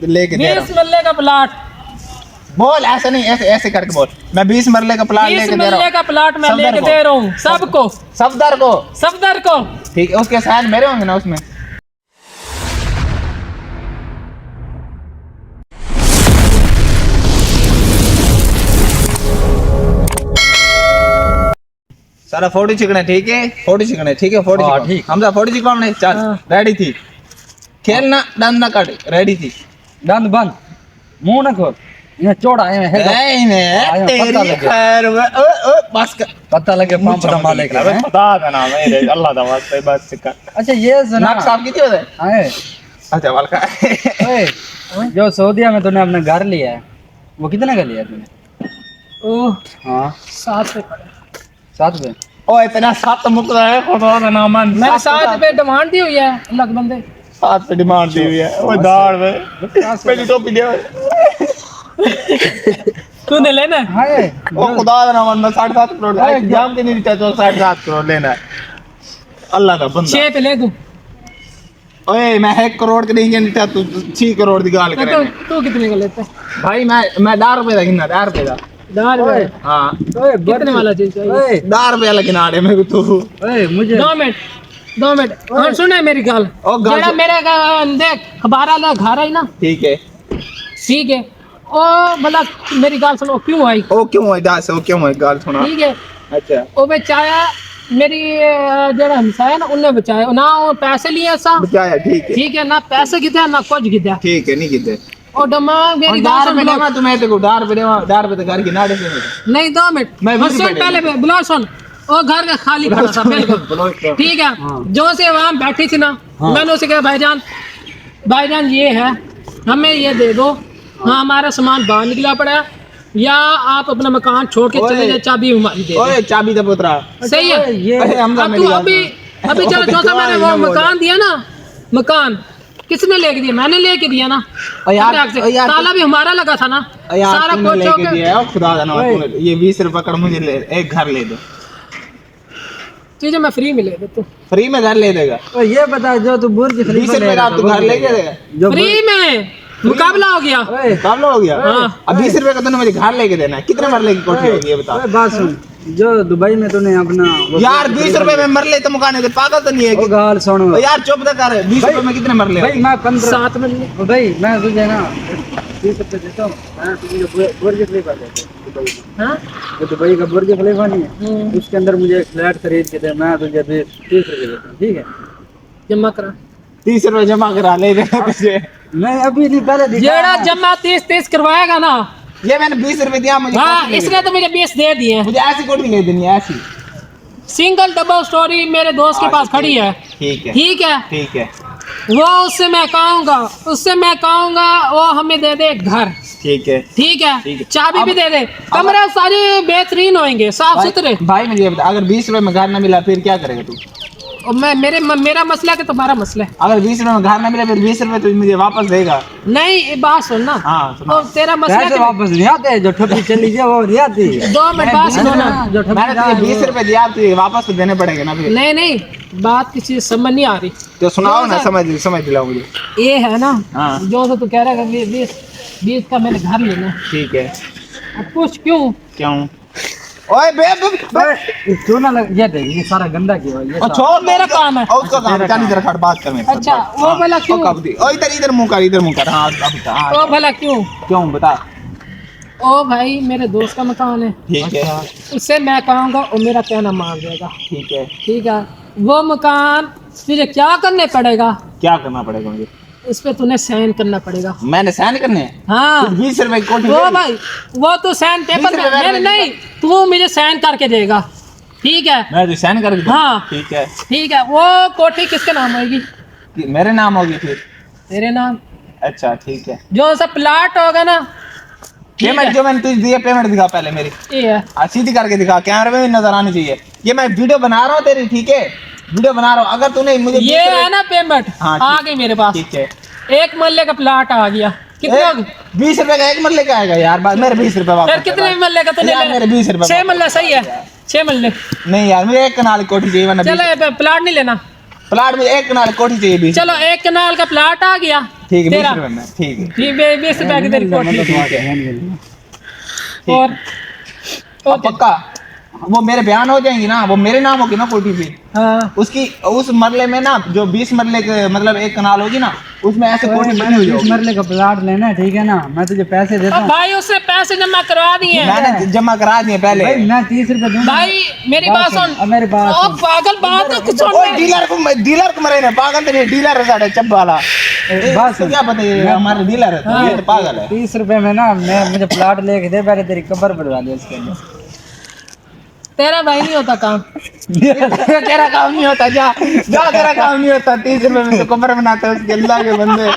लेके दे रहा 20 मरले का प्लाट। बोल, ऐसे नहीं, ऐसे ऐसे करके बोल। मैं 20 मरले का प्लाट लेके दे रहा 20 मरले का प्लाट मैं लेके दे रहा हूँ सबको, सफदर को। ठीक है, उसके साथ मेरे होंगे ना उसमें। सारा 40 चिकन है, ठीक है, 40 चिकन है, ठीक है, 40 चिकन ठीक। हमजा 40 चिकन ने चल रेडी थी। खेलना दंद ना काट, रेडी थी। दंद बंद, मुंह ना खोल, ये चौड़ा है नहीं नहीं तेरी खैर। ओ बस कर, पता लगे पंप दा मालिक है। पता था ना मेरे, अल्लाह दा वास्ते बस कर। अच्छा ये सुना नाक साफ कितने होते है? अच्छा वालका। ओए जो सऊदीया में तूने अपना घर लिया है वो कितने का लिया तूने? ओह हाँ 7 पे पड़े। 7 पे। ओ इतना सात मुक रहा है, खुदा का नाम मान। मैंने 7 पे डिमांड दी हुई है अल्लाह के बंदे। 7 पे डिमांड दी हुई है। ओ दाड़ में मेरी टोपी दे। तूने लेना है? हाय ओ खुदा का नाम मान, 7.5 करोड़ एग्जाम के नहीं देता तो 7.5 करोड़ लेना है। अल्लाह का बंदा 6 पे ले दूं। ओए मैं 1 करोड़ के नहीं देता, तू 6 करोड़ की गाल करे। तू कितने का लेता है? भाई मैं 10 रुपए का गिनना, 10 रुपए का। 10 ओए हाँ ओए कितने वाला चीज चाहिए? ओए 10 रुपए वाला गिना दे मेरे को तू। ओए मुझे 2 मिनट 2 मिनट और सुने मेरी गाल। ओ गाल जेड़ा मेरे देख खबारा ला घर आई ना, ठीक है। ठीक है। ओ भला मेरी गाल सुनो, क्यों आई? ओ क्यों है 10? ओ क्यों है गाल सुना? ठीक है। अच्छा ओ बचाया मेरी जेड़ा हमसाया ना उन्हें बचाया ना, वो पैसे लिए सा बचाया, ठीक है, ठीक है ना, पैसे कितने ना कुछ कितने। ठीक है, नहीं किते और दिमाग मेरी गाल दार पे सुन। देवा तुम्हें तो दार पे देवा, दार पे तो घर की नाड़े से नहीं 2 मिनट मैं बस सुन पहले बुला सुन। वो घर का खाली खड़ा था बिल्कुल, ठीक है। जो से वहाँ बैठी थी ना, मैंने उसे कहा भाईजान ये है, हमें ये दे दो। हाँ हमारा सामान बाहर निकला पड़ा है, या आप अपना मकान छोड़ के चले जाए, चाबी हमारी दे दो। ओए चाबी दे पुत्रा। सही है। ये अब तू अभी चलो जो सा मैंने वो मकान दिया ना, मकान किसने लेके दिया? मैंने लेके दिया ना। यार ताला भी हमारा लगा था ना, सारा तूने कुछ लेके दिया है, खुदा का नाम तूने ये 20 रुपए कर मुझे ले, एक घर ले दे। चीजें मैं फ्री में ले देता हूँ। फ्री में घर ले देगा? ओ ये बता जो तू बुर्ज 20 खलीफा रुपए का तू घर लेके देगा? जो फ्री में मुकाबला हो गया। ओए कब हो गया? हाँ। अब 20 रुपए का तूने मुझे घर लेके देना है। कितने मरले की कोठी होगी ये बता? ओए बात सुन, जो दुबई में तूने अपना यार 20 रुपए में मरले तो मुकाने दे, पागल तो नहीं है? ओ गाल सुनो ओ यार चुप तो कर, 20 रुपए में कितने मरले? भाई मैं 15 7 मिनट भाई मैं तुझे ना 20 रुपए देता हूँ, मैं तुझे बुर्ज खलीफा देता हूँ दुबई में। हाँ जो दुबई का बुर्ज खलीफा नहीं है उसके अंदर मुझे एक फ्लैट खरीद के दे, मैं तुझे 30 रुपए देता हूँ, ठीक है? जमा करा 30 रुपए जमा करा ले देना तुझे। नहीं अभी नहीं, पहले दिखा। जेड़ा जमा 30 करवाएगा ना, ये मैंने 20 रुपए दिया मुझे। हाँ कोठी ले इसने तो मुझे 20 दे दिए। मुझे ऐसी कोठी ले देनी है, ऐसी। सिंगल डबल स्टोरी मेरे दोस्त के पास खड़ी है, ठीक है, ठीक है। ठीक है, वो उससे मैं कहूँगा वो हमें दे दे एक घर, ठीक है, ठीक है। ठीक है। चाबी भी दे दे, कमरे सारे बेहतरीन होंगे, साफ सुथरे। भाई मुझे ये बता, अगर 20 रुपए में घर ना मिला फिर क्या करेगा तू? और मेरा मसला है कि तुम्हारा मसला है। अगर 20 रुपए में घर ना मिला फिर 20 रुपए तो मुझे वापस देगा? नहीं ये बात सुन ना, हाँ सुना। तो तेरा मसला है पैसे कि वापस नहीं आते, जो ठप्पी चली गई वो नहीं आती। 2 मिनट बात सुनो ना। जो ठप्पी मैंने तुझे 20 रुपए दिया, तुझे वापस तो देने पड़ेंगे ना फिर। नहीं बात किसी समझ नहीं आ रही। तो सुनाओ ना, समझ दिलाओ मुझे। ये है ना हाँ। जो तो तू कह रहा है 20 का मैंने घर लेना है। ठीक है, अब पूछ क्यों? ओए बे क्यों ना लग ये देख, ये सारा गंदा क्यों है? ये और छोड़ मेरा काम है। और उसका काम है, चल इधर खड़ बात कर मेरे साथ। अच्छा वो भला क्यों? कब दी? ओ इधर मुंह कर। हाँ अब बता। वो भला क्यों? क्यों बता? ओ भाई मेरे दोस्त का मकान है, ठीक है, उससे मैं कहूँगा वो मेरा कहना मान देगा, ठीक है। ठीक है। वो मकान तुझे क्या करने पड़ेगा? क्या करना पड़ेगा मुझे? उस पे तूने साइन करना पड़ेगा। मैंने साइन करने हैं? हाँ 20 रुपए की कोठी वो ले ली। भाई वो तो साइन पेपर 20 रुपए में नहीं, तू मुझे साइन करके देगा, ठीक है। मैं तो साइन कर दूं? हाँ ठीक है, ठीक है। वो कोठी किसके नाम होगी? मेरे नाम होगी फिर। तेरे नाम। अच्छा ठीक है। जो सा प्लाट होगा ना, पेमेंट जो मैंने तुझे दिया, पेमेंट दिखा पहले मेरी। ये है। सीधी करके दिखा, कैमरे में भी नजर आनी चाहिए। ये मैं वीडियो बना रहा हूँ तेरी, ठीक है? वीडियो बना रहा हूँ। अगर तूने मुझे ये है ना पेमेंट, हाँ, आ गई मेरे पास। ठीक है। 1 मरले का प्लाट आ गया। कितने हो गए? 20 रुपए का 1 मरले का आएगा यार, बात मेरे 20 रुपए वापस। फिर कितने मरले का तूने यार, मेरे 20 रुपए 6 मरले सही है, 6 मरले। नहीं यार, मुझे 1 कनाल की कोठी चाहिए, वरना चलो प्लाट नहीं लेना। प्लाट में 1 कनाल की कोठी चाहिए। 20 चलो 1 कनाल का प्लाट आ गया, ठीक है 20 तेरा रुपए में ठीक है। ये 20 रुपए की तेरी कोठी। और अब पक्का वो मेरे बयान हो जाएंगी ना, वो मेरे नाम होगी ना कोठी फिर हाँ उसकी, उस मरले में ना जो 20 मरले के मतलब एक कनाल होगी ना उसमें ऐसे कोठी बनी हुई 20 होगी। मरले का प्लाट लेना है, ठीक है ना, मैं तुझे पैसे देता अब हूँ। भाई उसने पैसे जमा करवा दिए हैं मैंने जमा करा दिए पहले। भाई मैं 30 रुपए दूंगा। भाई मेरी बात सुन। अब मेरी बात ओ सुन। पागल बात तो कुछ ओए सुन। डीलर को मरे ना पागल, तेरे डीलर है साढ़े चब वाला। बात इसको सुन। क्या पता ये हमारे डीलर है, तो ये तो पागल है। 30 रुपए में ना मैं मुझे प्लाट लेके दे, पहले तेरी कब्र बनवा दे इसके अंदर। तेरा भाई नहीं होता काम। तेरा काम नहीं होता, जा जा तेरा काम नहीं होता। 30 रुपए में तो कमर बनाते हैं उसके अल्लाह के बंदे।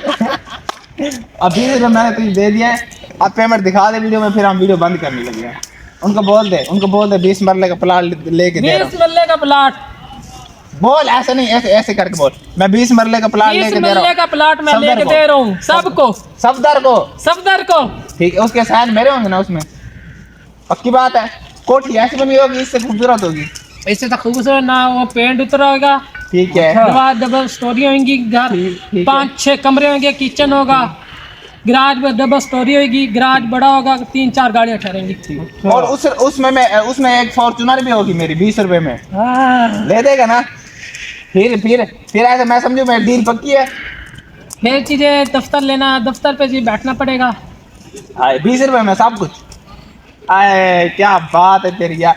अब 20 रुपए मैंने तुझे दे दिया है, अब पेमेंट दिखा दे वीडियो में, फिर हम वीडियो बंद करने लगे हैं। उनको बोल दे 20 मरले का प्लाट लेके दे रहा 20 मरले का प्लाट, हूं। बोल ऐसे नहीं, ऐसे ऐसे करके बोल, मैं 20 मरले का प्लाट 20 लेके दे मरले रहा का प्लाट मैं सफदर लेके को। दे रहा हूँ सबको, हूँ सफदर को। ठीक है, उसके साइन मेरे होंगे ना उसमें, पक्की बात है। कोठी ऐसी बनी होगी इससे खूबसूरत होगी। इससे तो खूबसूरत ना वो पेंट उतरा होगा, ठीक है डबल स्टोरी होंगी, घर ठीक है। 5-6 कमरे होंगे, किचन होगा, गराज में डबल स्टोरी होगी, गराज बड़ा होगा, 3-4 गाड़ियां ठहरेंगी। और उसमें एक फॉर्च्यूनर भी होगी मेरी 20 रुपए में। हाँ, ले देगा ना? फिर ऐसे मैं समझू मेरी डील पक्की है। फिर चीजें दफ्तर लेना, दफ्तर पे जी बैठना पड़ेगा। 20 रुपए में सब कुछ। आए क्या बात है तेरी यार।